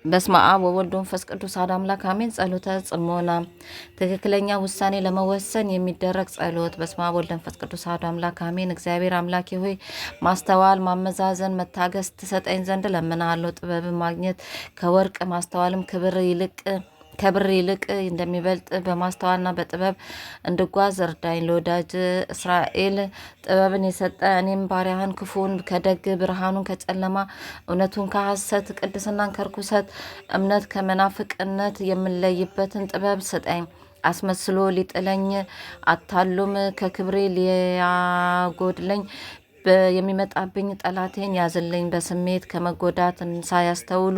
በስመ አብ ወወልድ ወመንፈስ ቅዱስ አሐዱ አምላክ አሜን። ጸሎተ ጽሞና ትክክለኛ ውሳኔ ለመወሰን የሚደረግ ጸሎት። በስመ አብ ወወልድ ወመንፈስ ቅዱስ አሐዱ አምላክ አሜን። እግዚአብሔር አምላኬ ሆይ ማስተዋል፣ ማመዛዘን፣ መታገስ ትሰጠኝ ዘንድ እለምንሃለሁ። ጥበብን ማግኘት ከወርቅ ማስተዋልም ከብር ይልቅ እንደሚበልጥ በማስተዋልና በጥበብ እንድጓዝ እርዳኝ። ለወዳጅ እስራኤል ጥበብን የሰጠ እኔም ባሪያህን ክፉን ከደግ ብርሃኑን ከጨለማ እውነቱን ከሐሰት ቅድስናን ከርኩሰት እምነት ከመናፍቅነት የምለይበትን ጥበብ ስጠኝ። አስመስሎ ሊጥለኝ አታሎም ከክብሬ ሊያጎድለኝ የሚመጣብኝ ጠላቴን ያዝልኝ። በስሜት ከመጎዳት ሳያስተውሉ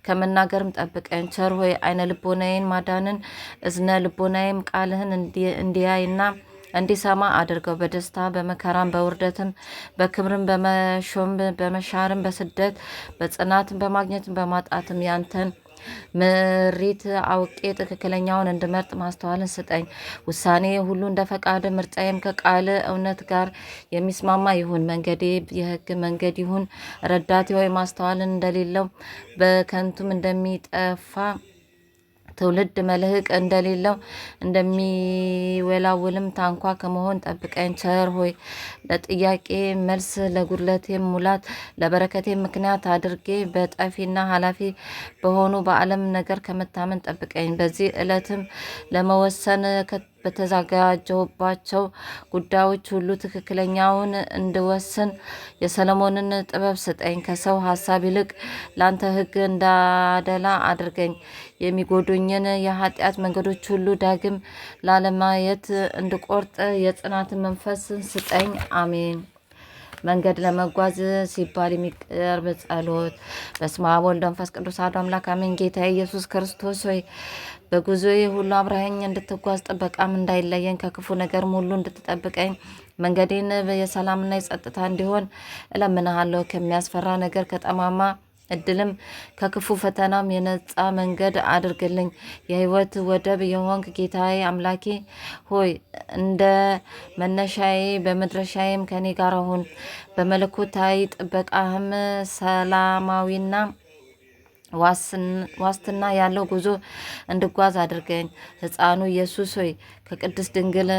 ከመናገርም ጠብቀኝ። ቸር ሆይ አይነ ልቦናዬን ማዳንን እዝነ ልቦናዬም ቃልህን እንዲያይና እንዲሰማ አድርገው። በደስታ በመከራም በውርደትም በክብርም በመሾም በመሻርም በስደት በጽናትም በማግኘትም በማጣትም ያንተን ምሪት አውቄ ትክክለኛውን እንድመርጥ ማስተዋልን ስጠኝ። ውሳኔ ሁሉ እንደ ፈቃድ ምርጫዬም ከቃል እውነት ጋር የሚስማማ ይሁን። መንገዴ የሕግ መንገድ ይሁን። ረዳቴ ሆይ ማስተዋልን እንደሌለው በከንቱም እንደሚጠፋ ትውልድ መልህቅ እንደሌለው እንደሚወላውልም ታንኳ ከመሆን ጠብቀኝ። ቸር ሆይ ለጥያቄ መልስ ለጉድለቴም ሙላት ለበረከቴ ምክንያት አድርጌ በጠፊና ኃላፊ በሆኑ በዓለም ነገር ከመታመን ጠብቀኝ። በዚህ ዕለትም ለመወሰን በተዘጋጀሁባቸው ጉዳዮች ሁሉ ትክክለኛውን እንድወስን የሰለሞንን ጥበብ ስጠኝ። ከሰው ሀሳብ ይልቅ ላንተ ሕግ እንዳደላ አድርገኝ። የሚጎዱኝን የኃጢአት መንገዶች ሁሉ ዳግም ላለማየት እንድቆርጥ የጽናትን መንፈስ ስጠኝ። አሜን። መንገድ ለመጓዝ ሲባል የሚቀርብ ጸሎት። በስመ አብ ወወልድ ወመንፈስ ቅዱስ አሐዱ አምላክ አሜን። ጌታ ኢየሱስ ክርስቶስ ሆይ በጉዞዬ ሁሉ አብረኸኝ እንድትጓዝ ጥበቃም እንዳይለየኝ ከክፉ ነገርም ሁሉ እንድትጠብቀኝ መንገዴን የሰላምና የጸጥታ እንዲሆን እለምንሃለሁ። ከሚያስፈራ ነገር ከጠማማ እድልም ከክፉ ፈተናም የነጻ መንገድ አድርግልኝ። የሕይወት ወደብ የሆንክ ጌታዬ አምላኬ ሆይ እንደ መነሻዬ በመድረሻዬም ከኔ ጋር ሁን። በመለኮታዊ ጥበቃህም ሰላማዊና ዋስትና ያለው ጉዞ እንድጓዝ አድርገኝ። ሕፃኑ ኢየሱስ ሆይ ከቅድስት ድንግል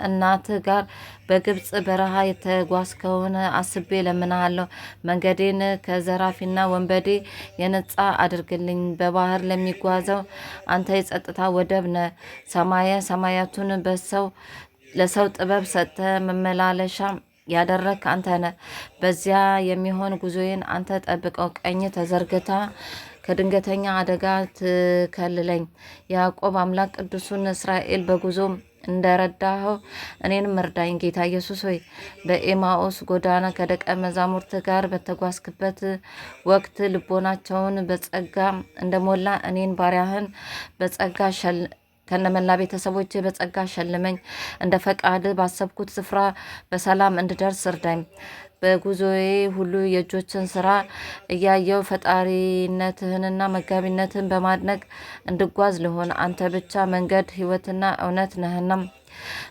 እናት ጋር በግብፅ በረሃ የተጓዝከውን አስቤ ለምናሃለሁ። መንገዴን ከዘራፊና ወንበዴ የነጻ አድርግልኝ። በባህር ለሚጓዘው አንተ የጸጥታ ወደብ ነ ሰማየ ሰማያቱን ለሰው ጥበብ ሰጥተ መመላለሻ ያደረክ አንተ ነህ። በዚያ የሚሆን ጉዞዬን አንተ ጠብቀው። ቀኝ ተዘርግታ ከድንገተኛ አደጋ ትከልለኝ። ያዕቆብ አምላክ ቅዱሱን እስራኤል በጉዞ እንደረዳኸው እኔንም እርዳኝ። ጌታ ኢየሱስ ሆይ በኤማኦስ ጎዳና ከደቀ መዛሙርት ጋር በተጓዝክበት ወቅት ልቦናቸውን በጸጋ እንደሞላ እኔን ባሪያህን በጸጋ ከነመላ ቤተሰቦች በጸጋ ሸልመኝ። እንደ ፈቃድ ባሰብኩት ስፍራ በሰላም እንድደርስ እርዳኝ። በጉዞዬ ሁሉ የእጆችን ስራ እያየው ፈጣሪነትህንና መጋቢነትህን በማድነቅ እንድጓዝ ልሆን። አንተ ብቻ መንገድ ሕይወትና እውነት ነህና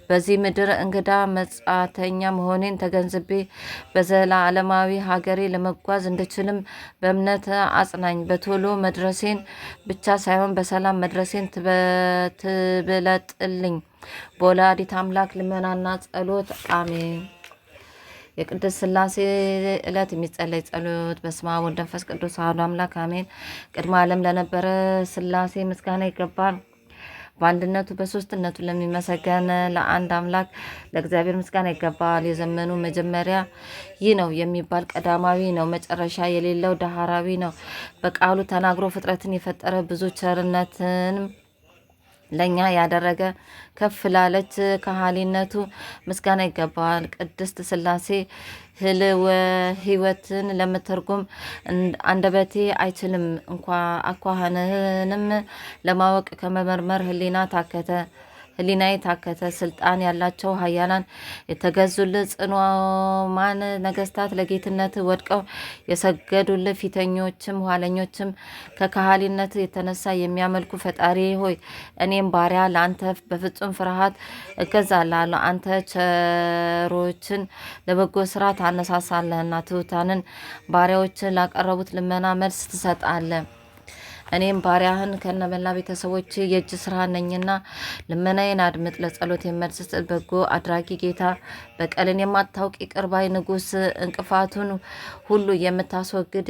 በዚህ ምድር እንግዳ መጻተኛ መሆኔን ተገንዝቤ በዘላለማዊ ሀገሬ ለመጓዝ እንድችልም በእምነት አጽናኝ። በቶሎ መድረሴን ብቻ ሳይሆን በሰላም መድረሴን ትብለጥልኝ። በወላዲተ አምላክ ልመናና ጸሎት አሜን። የቅድስት ሥላሴ ዕለት የሚጸለይ ጸሎት። በስመ አብ ወወልድ ወመንፈስ ቅዱስ አሐዱ አምላክ አሜን። ቅድመ ዓለም ለነበረ ሥላሴ ምስጋና ይገባል። በአንድነቱ በሶስትነቱ ለሚመሰገን ለአንድ አምላክ ለእግዚአብሔር ምስጋና ይገባል። የዘመኑ መጀመሪያ ይህ ነው የሚባል ቀዳማዊ ነው፣ መጨረሻ የሌለው ዳህራዊ ነው። በቃሉ ተናግሮ ፍጥረትን የፈጠረ ብዙ ቸርነትንም ለኛ ያደረገ ከፍ ላለች ከሃሊነቱ ምስጋና ይገባዋል። ቅድስት ሥላሴ ህልወ ሕይወትን ለመተርጎም አንደበቴ አይችልም። አኳኋንህንም ለማወቅ ከመመርመር ህሊናዬ ታከተ። ስልጣን ያላቸው ኃያላን የተገዙልህ ጽኑዓን ነገስታት ለጌትነት ወድቀው የሰገዱልህ ፊተኞችም ኋለኞችም ከካህሊነት የተነሳ የሚያመልኩ ፈጣሪ ሆይ እኔም ባሪያ ለአንተ በፍጹም ፍርሃት እገዛላለሁ። አንተ ቸሮችን ለበጎ ስራ ታነሳሳለህና ትሑታንን ባሪያዎችን ላቀረቡት ልመና መልስ ትሰጣለህ። እኔም ባሪያህን ከነመላ ቤተሰቦች የእጅ ስራ ነኝና ልመናዬን አድምጥ። ለጸሎት የመልስ በጎ አድራጊ ጌታ፣ በቀልን የማታውቅ ይቅር ባይ ንጉሥ፣ እንቅፋቱን ሁሉ የምታስወግድ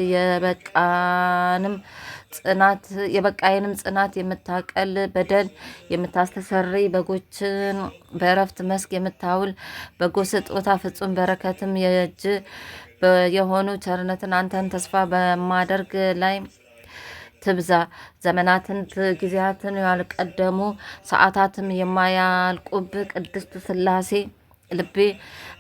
የበቃዬንም ጽናት የምታቀል በደል የምታስተሰርይ በጎችን በእረፍት መስክ የምታውል በጎ ስጦታ ፍጹም በረከትም የእጅ የሆኑ ቸርነትን አንተን ተስፋ በማደርግ ላይ ትብዛ። ዘመናትን ጊዜያትን ያልቀደሙ ሰዓታትም የማያልቁብ ቅድስት ሥላሴ ልቤ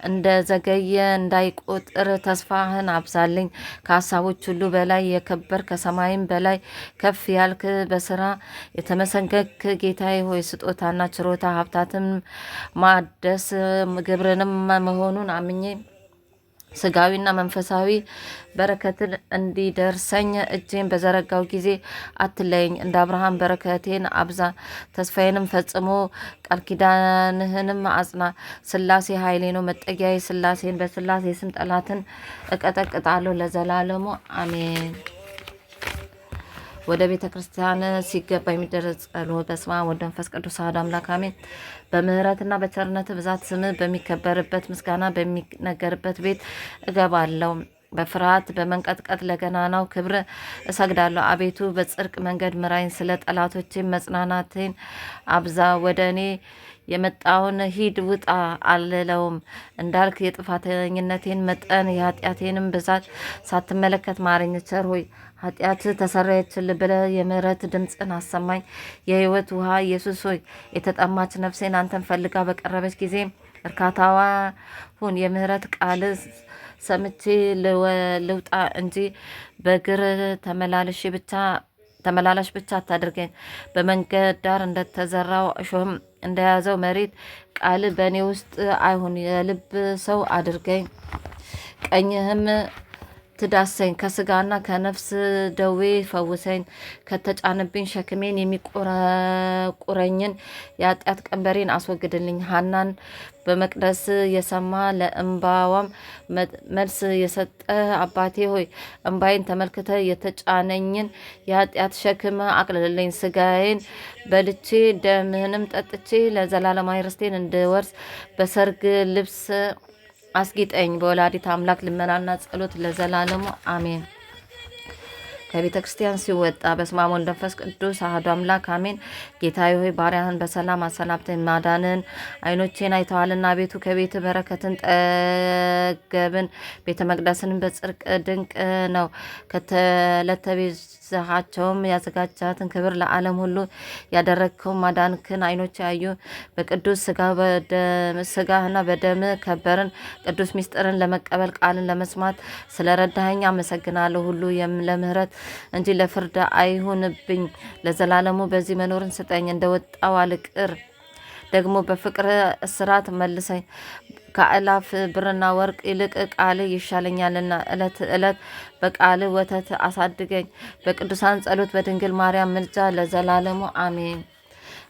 እንደ ዘገየ እንዳይቆጥር ተስፋህን አብዛልኝ። ከሀሳቦች ሁሉ በላይ የከበር ከሰማይም በላይ ከፍ ያልክ በስራ የተመሰገንክ ጌታዬ ሆይ ስጦታና ችሮታ ሀብታትን ማደስ ግብርንም መሆኑን አምኜ ስጋዊና መንፈሳዊ በረከትን እንዲደርሰኝ እጄን በዘረጋው ጊዜ አትለየኝ። እንደ አብርሃም በረከቴን አብዛ፣ ተስፋዬንም ፈጽሞ ቃል ኪዳንህንም አጽና። ሥላሴ ኃይሌ ነው መጠጊያዬ፣ ሥላሴን በሥላሴ ስም ጠላትን እቀጠቅጣለሁ ለዘላለሙ አሜን። ወደ ቤተ ክርስቲያን ሲገባ የሚደረግ ጸሎት። በስመ አብ ወወልድ ወመንፈስ ቅዱስ አሐዱ አምላክ አሜን። በምህረትና በቸርነት ብዛት ስምህ በሚከበርበት ምስጋና በሚነገርበት ቤት እገባለሁ። በፍርሃት በመንቀጥቀጥ ለገናናው ክብር እሰግዳለሁ። አቤቱ በጽድቅ መንገድ ምራኝ፣ ስለ ጠላቶቼ መጽናናቴን አብዛ። ወደ እኔ የመጣውን ሂድ ውጣ አልለውም እንዳልክ የጥፋተኝነቴን መጠን የኃጢአቴንም ብዛት ሳትመለከት ማረኝ። ቸር ሆይ ኃጢአት ተሰረየችልህ ብለህ የምህረት ድምፅን አሰማኝ። የህይወት ውሃ ኢየሱስ ሆይ የተጠማች ነፍሴን አንተን ፈልጋ በቀረበች ጊዜ እርካታዋ ሁን። የምህረት ቃል ሰምቼ ልውጣ እንጂ በእግር ተመላላሽ ብቻ አታድርገኝ። በመንገድ ዳር እንደተዘራው እሾህም እንደያዘው መሬት ቃል በእኔ ውስጥ አይሁን። የልብ ሰው አድርገኝ፣ ቀኝህም ትዳሰኝ። ከስጋና ከነፍስ ደዌ ፈውሰኝ። ከተጫነብኝ ሸክሜን የሚቆረቁረኝን የኃጢአት ቀንበሬን አስወግድልኝ። ሐናን በመቅደስ የሰማ ለእንባዋም መልስ የሰጠ አባቴ ሆይ እንባይን ተመልክተ የተጫነኝን የኃጢአት ሸክም አቅልልልኝ። ስጋዬን በልቼ ደምህንም ጠጥቼ ለዘላለማዊ ርስቴን እንድወርስ በሰርግ ልብስ አስጊጠኝ። በወላዲት አምላክ ልመናና ጸሎት ለዘላለሙ አሜን። ከቤተ ክርስቲያን ሲወጣ በስመ አብ ወወልድ ወመንፈስ ቅዱስ አሐዱ አምላክ አሜን። ጌታዬ ሆይ ባሪያህን በሰላም አሰናብተኝ። ማዳንን ዓይኖቼን አይተዋልና አቤቱ ከቤት በረከትን ጠገብን። ቤተ መቅደስን በጽድቅ ድንቅ ነው። ከተለተቤዛቸውም ያዘጋጃትን ክብር ለዓለም ሁሉ ያደረግከው ማዳንክን ዓይኖች ያዩ። በቅዱስ ስጋህና በደም ከበርን። ቅዱስ ሚስጥርን ለመቀበል ቃልን ለመስማት ስለረዳኸኝ አመሰግናለሁ። ሁሉ ለምህረት እንጂ ለፍርድ አይሁንብኝ። ለዘላለሙ በዚህ መኖርን ስጠኝ። እንደወጣው አልቅር፣ ደግሞ በፍቅር እስራት መልሰኝ። ከአእላፍ ብርና ወርቅ ይልቅ ቃል ይሻለኛልና ዕለት ዕለት በቃል ወተት አሳድገኝ። በቅዱሳን ጸሎት በድንግል ማርያም ምልጃ ለዘላለሙ አሜን።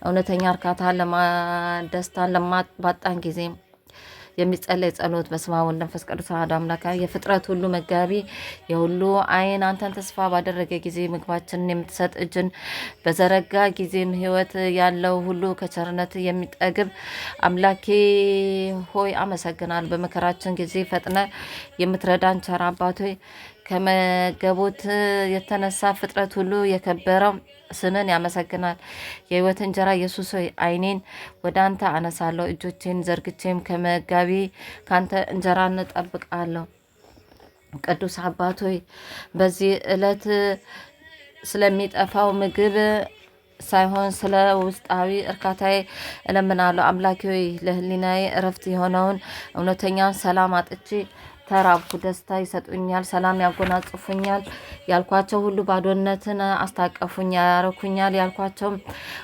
እውነተኛ እርካታን ደስታን ባጣን ጊዜ የሚጸለይ ጸሎት። በስመ አብ ወወልድ ወመንፈስ ቅዱስ አሐዱ አምላክ። የፍጥረት ሁሉ መጋቢ የሁሉ ዓይን አንተን ተስፋ ባደረገ ጊዜ ምግባችንን የምትሰጥ እጅን በዘረጋ ጊዜም ሕይወት ያለው ሁሉ ከቸርነት የሚጠግብ አምላኬ ሆይ አመሰግናል። በመከራችን ጊዜ ፈጥነ የምትረዳን ቸር አባት ሆይ ከመገቦት የተነሳ ፍጥረት ሁሉ የከበረው ስምን ያመሰግናል። የሕይወት እንጀራ ኢየሱስ ሆይ ዓይኔን ወደ አንተ አነሳለሁ፣ እጆቼን ዘርግቼም ከመጋቢ ካንተ እንጀራን እጠብቃለሁ። ቅዱስ አባት ሆይ በዚህ ዕለት ስለሚጠፋው ምግብ ሳይሆን ስለ ውስጣዊ እርካታዬ እለምናለሁ። አምላኬ ሆይ ለሕሊናዬ እረፍት የሆነውን እውነተኛን ሰላም አጥቼ ተራብኩ። ደስታ ይሰጡኛል፣ ሰላም ያጎናጽፉኛል ያልኳቸው ሁሉ ባዶነትን አስታቀፉኝ። ያረኩኛል ያልኳቸው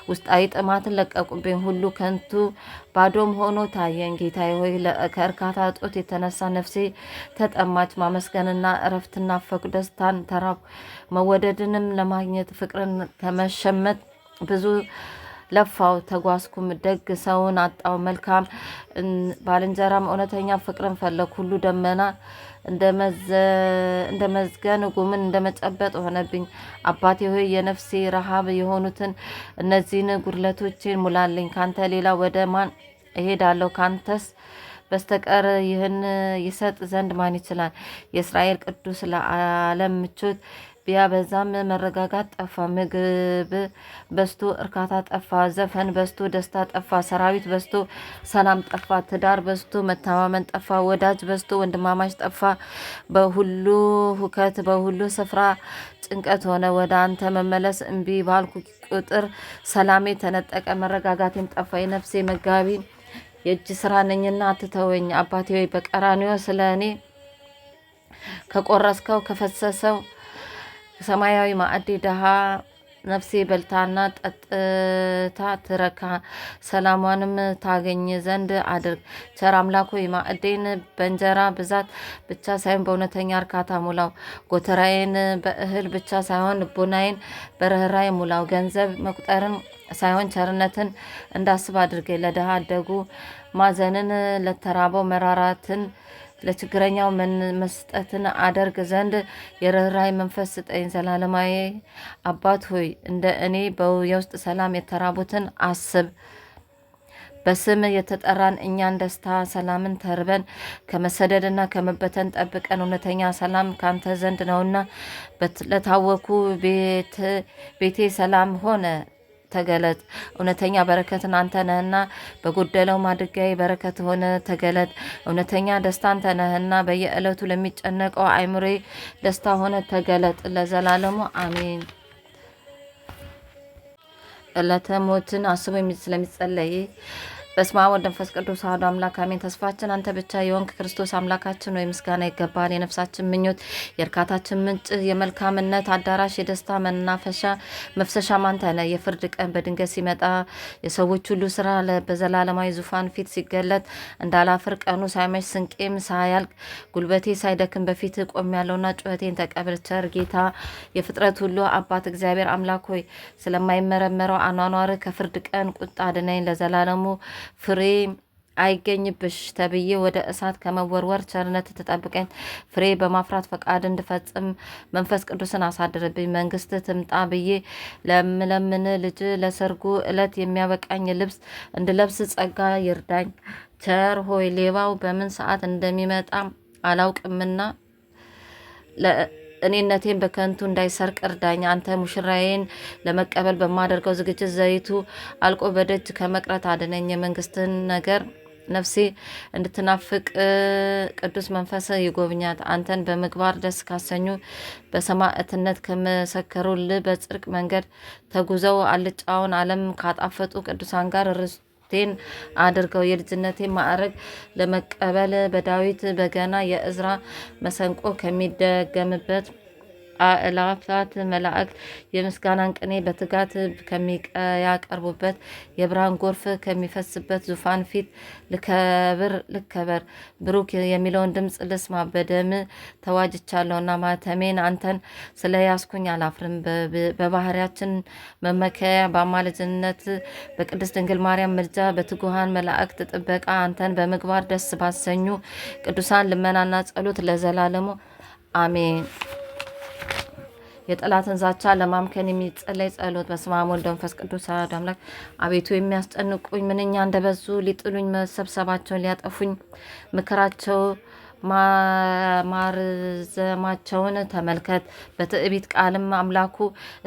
ውስጣዊ ጥማትን ለቀቁብኝ። ሁሉ ከንቱ ባዶም ሆኖ ታየኝ። ጌታዬ ሆይ ከእርካታ እጦት የተነሳ ነፍሴ ተጠማች። ማመስገንና እረፍትና ፈቅ ደስታን ተራብኩ። መወደድንም ለማግኘት ፍቅርን ከመሸመት ብዙ ለፋው ተጓዝኩም። ደግ ሰውን አጣው፣ መልካም ባልንጀራም እውነተኛ ፍቅርን ፈለግ። ሁሉ ደመና እንደ መዝገን ጉምን እንደመጨበጥ ሆነብኝ። አባቴ ሆይ የነፍሴ ረሃብ የሆኑትን እነዚህን ጉድለቶችን ሙላልኝ። ካንተ ሌላ ወደ ማን እሄዳለሁ? ካንተስ በስተቀር ይህን ይሰጥ ዘንድ ማን ይችላል? የእስራኤል ቅዱስ ለዓለም ምቾት ቢያበዛም መረጋጋት ጠፋ። ምግብ በስቶ እርካታ ጠፋ። ዘፈን በስቶ ደስታ ጠፋ። ሰራዊት በስቶ ሰላም ጠፋ። ትዳር በስቶ መተማመን ጠፋ። ወዳጅ በስቶ ወንድማማች ጠፋ። በሁሉ ሁከት፣ በሁሉ ስፍራ ጭንቀት ሆነ። ወደ አንተ መመለስ እምቢ ባልኩ ቁጥር ሰላሜ ተነጠቀ፣ መረጋጋቴም ጠፋ። የነፍሴ መጋቢ የእጅ ስራ ነኝና አትተወኝ። አባቴ ሆይ በቀራንዮ ስለ እኔ ከቆረስከው ከፈሰሰው ሰማያዊ ማዕድ ድሃ ነፍሴ በልታና ጠጥታ ትረካ፣ ሰላሟንም ታገኝ ዘንድ አድርግ። ቸር አምላክ ሆይ ማዕዴን በእንጀራ ብዛት ብቻ ሳይሆን በእውነተኛ እርካታ ሙላው። ጎተራዬን በእህል ብቻ ሳይሆን ልቦናዬን በርኅራኄ ሙላው። ገንዘብ መቁጠርን ሳይሆን ቸርነትን እንዳስብ አድርገኝ። ለድሃ አደጉ ማዘንን፣ ለተራበው መራራትን፣ ለችግረኛው መስጠትን አደርግ ዘንድ የርኅራኄ መንፈስ ስጠኝ። ዘላለማዊ አባት ሆይ እንደ እኔ የውስጥ ሰላም የተራቡትን አስብ። በስም የተጠራን እኛን ደስታ ሰላምን ተርበን ከመሰደድና ከመበተን ጠብቀን። እውነተኛ ሰላም ካንተ ዘንድ ነውና ለታወኩ ቤቴ ሰላም ሆነ ተገለጥ። እውነተኛ በረከትን አንተ ነህና በጎደለው ማድጋዬ በረከት ሆነ ተገለጥ። እውነተኛ ደስታ አንተ ነህና በየዕለቱ ለሚጨነቀው አእምሮዬ ደስታ ሆነ ተገለጥ። ለዘላለሙ አሜን። ዕለተ ሞትን አስቦ ስለሚጸለይ በስመ አብ ወወልድ ወመንፈስ ቅዱስ አሐዱ አምላክ አሜን። ተስፋችን አንተ ብቻ የሆንክ ክርስቶስ አምላካችን ሆይ ምስጋና ይገባል። የነፍሳችን ምኞት፣ የእርካታችን ምንጭ፣ የመልካምነት አዳራሽ፣ የደስታ መናፈሻ መፍሰሻ አንተ ነህ። የፍርድ ቀን በድንገት ሲመጣ የሰዎች ሁሉ ስራ በዘላለማዊ ዙፋን ፊት ሲገለጥ እንዳላፍር ቀኑ ሳይመሽ ስንቄም ሳያልቅ ጉልበቴ ሳይደክም በፊት ቆሜያለሁና ጩኸቴን ተቀበል። ቸር ጌታ የፍጥረት ሁሉ አባት እግዚአብሔር አምላክ ሆይ ስለማይመረመረው አኗኗር ከፍርድ ቀን ቁጣ አድነኝ። ለዘላለሙ ፍሬ አይገኝብሽ ተብዬ ወደ እሳት ከመወርወር ቸርነት ተጠብቀኝ። ፍሬ በማፍራት ፈቃድ እንድፈጽም መንፈስ ቅዱስን አሳድርብኝ። መንግስት ትምጣ ብዬ ለምለምን ልጅ ለሰርጉ ዕለት የሚያበቃኝ ልብስ እንድለብስ ጸጋ ይርዳኝ። ቸር ሆይ ሌባው በምን ሰዓት እንደሚመጣ አላውቅምና እኔነቴን በከንቱ እንዳይሰርቅ እርዳኝ። አንተ ሙሽራዬን ለመቀበል በማደርገው ዝግጅት ዘይቱ አልቆ በደጅ ከመቅረት አድነኝ። የመንግስትን ነገር ነፍሴ እንድትናፍቅ ቅዱስ መንፈስ ይጎብኛት። አንተን በምግባር ደስ ካሰኙ በሰማዕትነት ከመሰከሩልህ በጽድቅ መንገድ ተጉዘው አልጫውን ዓለም ካጣፈጡ ቅዱሳን ጋር ቴን አድርገው። የልጅነቴን ማዕረግ ለመቀበል በዳዊት በገና የእዝራ መሰንቆ ከሚደገምበት አእላፋት መላእክት የምስጋናን ቅኔ በትጋት ከሚያቀርቡበት የብርሃን ጎርፍ ከሚፈስበት ዙፋን ፊት ልከበር። ብሩክ የሚለውን ድምፅ ልስማ። በደም ተዋጅቻለሁና ማተሜን አንተን ስለ ያስኩኝ አላፍርም። በባህሪያችን መመከያ በአማላጅነት በቅድስት ድንግል ማርያም ምልጃ በትጉሃን መላእክት ጥበቃ አንተን በምግባር ደስ ባሰኙ ቅዱሳን ልመናና ጸሎት ለዘላለሙ አሜን። የጠላትን ዛቻ ለማምከን የሚጸለይ ጸሎት። በስመ አብ ወወልድ ወመንፈስ ቅዱስ አሐዱ አምላክ። አቤቱ የሚያስጨንቁኝ ምንኛ እንደበዙ፣ ሊጥሉኝ መሰብሰባቸውን ሊያጠፉኝ ምክራቸው ማርዘማቸውን ተመልከት። በትዕቢት ቃልም አምላኩ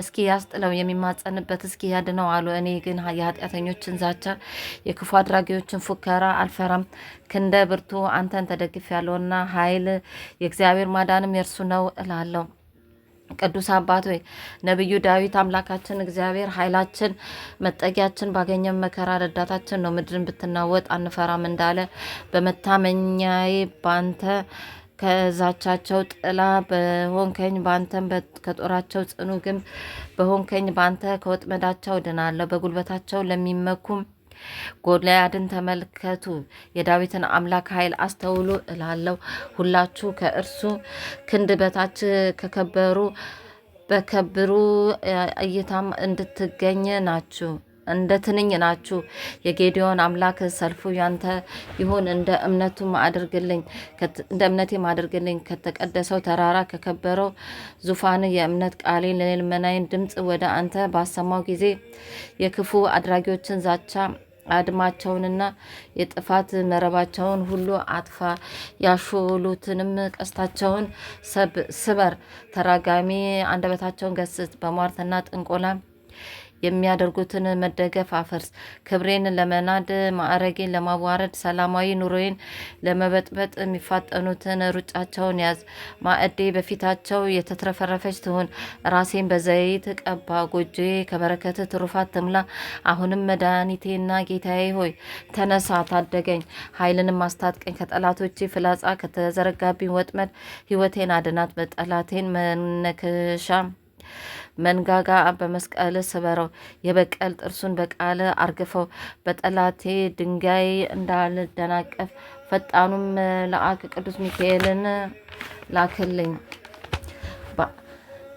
እስኪ ያስጥለው የሚማጸንበት እስኪ ያድነው አሉ። እኔ ግን የኃጢአተኞችን ዛቻ የክፉ አድራጊዎችን ፉከራ አልፈራም። ክንደ ብርቱ አንተን ተደግፍ ያለውና ኃይል የእግዚአብሔር ማዳንም የእርሱ ነው እላለሁ። ቅዱስ አባት ሆይ ነቢዩ ዳዊት አምላካችን እግዚአብሔር ኃይላችን መጠጊያችን ባገኘን መከራ ረዳታችን ነው፣ ምድርን ብትናወጥ አንፈራም እንዳለ በመታመኛዬ ባንተ ከዛቻቸው ጥላ በሆንከኝ ባንተም ከጦራቸው ጽኑ ግንብ በሆንከኝ ባንተ ከወጥመዳቸው ድናለሁ። በጉልበታቸው ለሚመኩም ጎልያድን ተመልከቱ፣ የዳዊትን አምላክ ኃይል አስተውሉ እላለሁ። ሁላችሁ ከእርሱ ክንድ በታች ከከበሩ በከብሩ እይታም እንድትገኝ ናችሁ። እንደ ትንኝ ናችሁ። የጌዲዮን አምላክ ሰልፉ ያንተ ይሁን፣ እንደ እምነቴም አድርግልኝ። ከተቀደሰው ተራራ ከከበረው ዙፋን የእምነት ቃሌን ለልመናዬን ድምፅ ወደ አንተ ባሰማው ጊዜ የክፉ አድራጊዎችን ዛቻ አድማቸውንና የጥፋት መረባቸውን ሁሉ አጥፋ። ያሾሉትንም ቀስታቸውን ስበር። ተራጋሚ አንደበታቸውን ገስጽ። በሟርትና ጥንቆላ የሚያደርጉትን መደገፍ አፈርስ። ክብሬን ለመናድ ማዕረጌን ለማዋረድ ሰላማዊ ኑሮዬን ለመበጥበጥ የሚፋጠኑትን ሩጫቸውን ያዝ። ማዕዴ በፊታቸው የተትረፈረፈች ትሁን። ራሴን በዘይት ቀባ። ጎጆዬ ከበረከት ትሩፋት ትምላ። አሁንም መድኃኒቴና ጌታዬ ሆይ ተነሳ፣ ታደገኝ። ኃይልንም አስታጥቀኝ። ከጠላቶቼ ፍላጻ ከተዘረጋብኝ ወጥመድ ሕይወቴን አድናት። በጠላቴን መነከሻ መንጋጋ በመስቀል ስበረው። የበቀል ጥርሱን በቃል አርግፈው። በጠላቴ ድንጋይ እንዳልደናቀፍ ፈጣኑም መልአክ ቅዱስ ሚካኤልን ላክልኝ።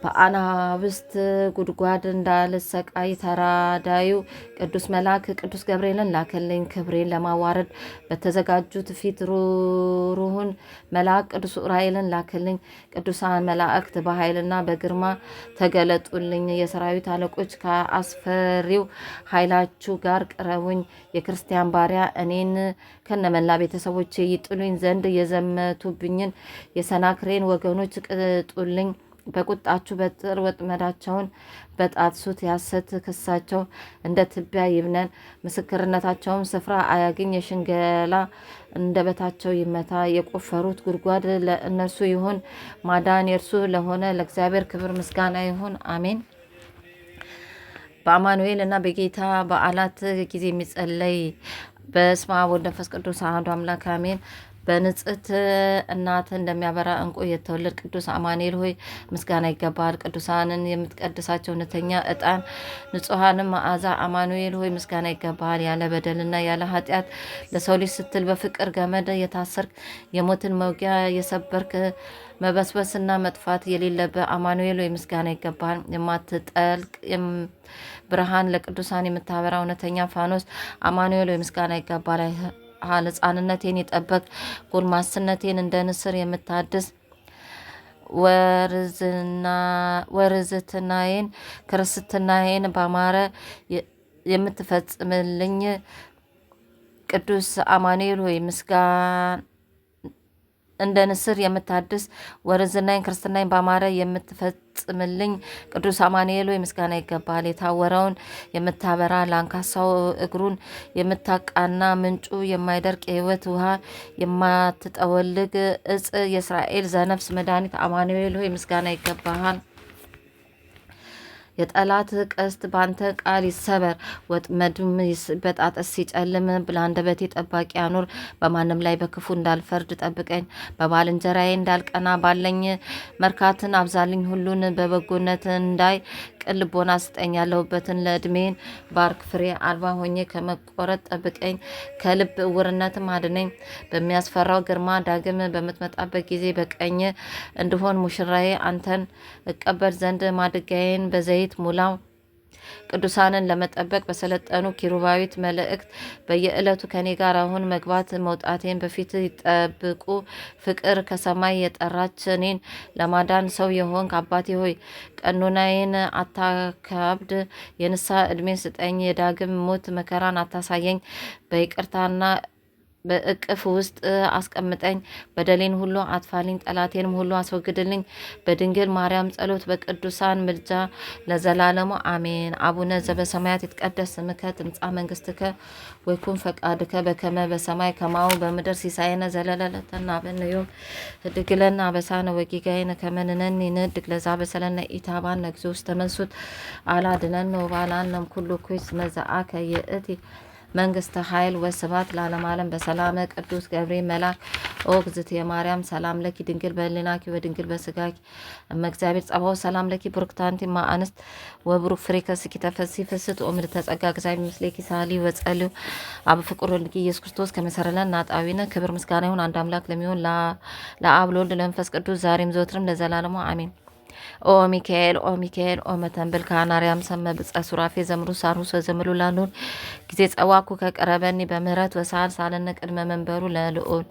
በአናብስት ጉድጓድ እንዳልሰቃይ ተራዳዩ ቅዱስ መልአክ ቅዱስ ገብርኤልን ላከልኝ። ክብሬን ለማዋረድ በተዘጋጁት ፊት ሩሩህን መልአክ ቅዱስ ዑራኤልን ላከልኝ። ቅዱሳን መላእክት በኃይልና በግርማ ተገለጡልኝ። የሰራዊት አለቆች ከአስፈሪው ኃይላችሁ ጋር ቅረቡኝ። የክርስቲያን ባሪያ እኔን ከነመላ ቤተሰቦቼ ይጥሉኝ ዘንድ የዘመቱብኝን የሰናክሬን ወገኖች ቅጡልኝ። በቁጣችሁ በትር ወጥመዳቸውን በጣትሱት። ያሰት ክሳቸው እንደ ትቢያ ይብነን። ምስክርነታቸውም ስፍራ አያግኝ። የሽንገላ እንደበታቸው ይመታ። የቆፈሩት ጉድጓድ ለእነርሱ ይሁን። ማዳን የእርሱ ለሆነ ለእግዚአብሔር ክብር ምስጋና ይሁን፣ አሜን። በአማኑኤል እና በጌታ በዓላት ጊዜ የሚጸለይ። በስመ አብ ወወልድ ወመንፈስ ቅዱስ አሐዱ አምላክ አሜን። በንጽሕት እናት እንደሚያበራ እንቁ የተወለድ ቅዱስ አማኑኤል ሆይ ምስጋና ይገባል። ቅዱሳንን የምትቀድሳቸው እውነተኛ ዕጣን ንጹሐንም መዓዛ አማኑኤል ሆይ ምስጋና ይገባል። ያለ በደልና ያለ ኃጢአት ለሰው ልጅ ስትል በፍቅር ገመድ የታሰርክ የሞትን መውጊያ የሰበርክ መበስበስና መጥፋት የሌለበት አማኑኤል ሆይ ምስጋና ይገባል። የማትጠልቅ ብርሃን ለቅዱሳን የምታበራ እውነተኛ ፋኖስ አማኑኤል ሆይ ምስጋና ይገባል። ሕፃንነቴን የጠበቅ ጎልማስነቴን እንደ ንስር የምታድስ ወርዝትናዬን ክርስትናዬን ባማረ የምትፈጽምልኝ ቅዱስ አማኑኤል ሆይ ምስጋና እንደ ንስር የምታድስ ወርዝናይን ክርስትናይን ባማረ የምትፈጽምልኝ ቅዱስ አማኑኤል ሆይ ምስጋና ይገባል። የታወረውን የምታበራ ለአንካሳው እግሩን የምታቃና ምንጩ የማይደርቅ የሕይወት ውሃ የማትጠወልግ እጽ የእስራኤል ዘነፍስ መድኃኒት አማኑኤል ሆይ ምስጋና ይገባሃል። የጠላት ቀስት ባንተ ቃል ይሰበር፣ ወጥመድም በጣጠስ ሲጨልም ለአንደበቴ ጠባቂ አኑር። በማንም ላይ በክፉ እንዳልፈርድ ጠብቀኝ፣ በባልንጀራዬ እንዳልቀና ባለኝ መርካትን አብዛልኝ። ሁሉን በበጎነት እንዳይ ቅን ልቦና ስጠኝ። ያለሁበትን ለዕድሜን ባርክ፣ ፍሬ አልባ ሆኜ ከመቆረጥ ጠብቀኝ፣ ከልብ እውርነትም አድነኝ። በሚያስፈራው ግርማ ዳግም በምትመጣበት ጊዜ በቀኝ እንድሆን ሙሽራዬ አንተን እቀበል ዘንድ ማድጋዬን በዘይት ሙላው። ቅዱሳንን ለመጠበቅ በሰለጠኑ ኪሩባዊት መላእክት በየዕለቱ ከኔ ጋር አሁን መግባት መውጣቴን በፊት ይጠብቁ። ፍቅር ከሰማይ የጠራች እኔን ለማዳን ሰው የሆንክ አባቴ ሆይ ቀኖናዬን አታካብድ። የንስሐ ዕድሜን ስጠኝ። የዳግም ሞት መከራን አታሳየኝ። በይቅርታና በእቅፍ ውስጥ አስቀምጠኝ። በደሌን ሁሉ አጥፋልኝ፣ ጠላቴንም ሁሉ አስወግድልኝ። በድንግል ማርያም ጸሎት በቅዱሳን ምልጃ ለዘላለሙ አሜን። አቡነ ዘበሰማያት ይትቀደስ ስምከ ትምጻእ መንግስትከ ወይኩን ፈቃድከ በከመ በሰማይ ከማሁ በምድር ሲሳየነ ዘለለዕለትነ ሀበነ ዮም ህድግ ለነ አበሳነ ወጌጋየነ ከመ ንሕነኒ ንህድግ ለዘአበሰለነ ኢታብአነ እግዚኦ ውስተ መንሱት አላድኅነነ ወባልሐነ እምኩሉ ኩይስ መዓከ ይእቲ መንግስተ ኃይል ወስብሐት ለዓለመ ዓለም። በሰላመ ቅዱስ ገብርኤል መልአክ ኦ እግዝእትየ ማርያም ሰላም ለኪ ድንግል በሕሊናኪ ወድንግል በስጋኪ እመ እግዚአብሔር ጸባኦት ሰላም ለኪ ቡርክት አንቲ እም አንስት ወቡሩክ ፍሬ ከርሥኪ ተፈሥሒ ፍስሕት ወምልዕተ ጸጋ እግዚአብሔር ምስሌኪ ሳሊ ወጸልዩ አብ ፍቁር ወልድኪ ኢየሱስ ክርስቶስ ከመ ሰረለነ ኃጣውኢነ። ክብር ምስጋና ይሁን አንድ አምላክ ለሚሆን ለአብ ለወልድ ለመንፈስ ቅዱስ ዛሬም ዘወትርም ለዘላለሙ አሜን። ኦ ሚካኤል ኦ ሚካኤል ኦ መተንብል ካናርያም ሰመ ብጸ ሱራፌ ዘምሩ ሳሩስ ዘምሉ ላኑር ጊዜ ጸዋኩ ከቀረበኒ በምህረት ወሳል ሳለነ ቅድመ መንበሩ ለልዑል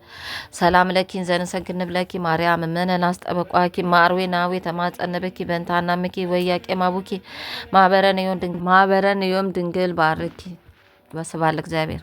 ሰላም ለኪን ዘንሰግንብ ለኪ ማርያም እመነን አስጠበቋኪ ማርዌ ናዌ ተማጸነበኪ በንታና ምኪ ወያቄ ማቡኪ ማህበረን ዮም ድንግል ባርኪ። በስብሐት ለእግዚአብሔር።